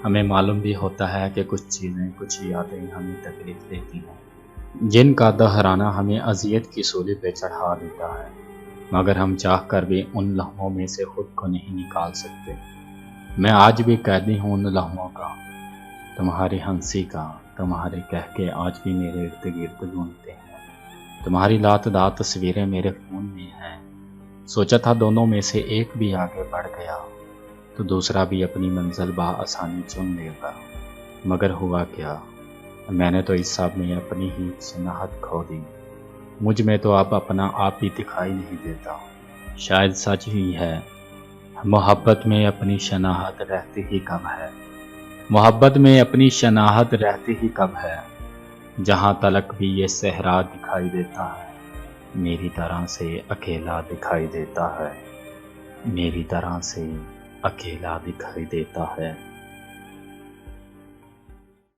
ہمیں معلوم بھی ہوتا ہے کہ کچھ چیزیں، کچھ یادیں ہمیں تکلیف دیتی ہیں، جن کا دہرانا ہمیں اذیت کی سولی پہ چڑھا دیتا ہے، مگر ہم چاہ کر بھی ان لمحوں میں سے خود کو نہیں نکال سکتے۔ میں آج بھی قیدی ہوں ان لمحوں کا، تمہاری ہنسی کا، تمہارے کہہ کے آج بھی میرے ارد گرد گھومتے ہیں، تمہاری لاتعداد تصویریں میرے فون میں ہیں۔ سوچا تھا دونوں میں سے ایک بھی آگے بڑھ گیا تو دوسرا بھی اپنی منزل بآسانی چن لے گا، مگر ہوا کیا؟ میں نے تو اس سب میں اپنی ہی شناخت کھو دی۔ مجھ میں تو اب اپنا آپ ہی دکھائی نہیں دیتا۔ شاید سچ ہی ہے، محبت میں اپنی شناخت رہتی ہی کب ہے، محبت میں اپنی شناخت رہتی ہی کب ہے، جہاں تلک بھی یہ صحرا دکھائی دیتا ہے، میری طرح سے اکیلا دکھائی دیتا ہے، میری طرح سے اکیلا دکھائی دیتا ہے۔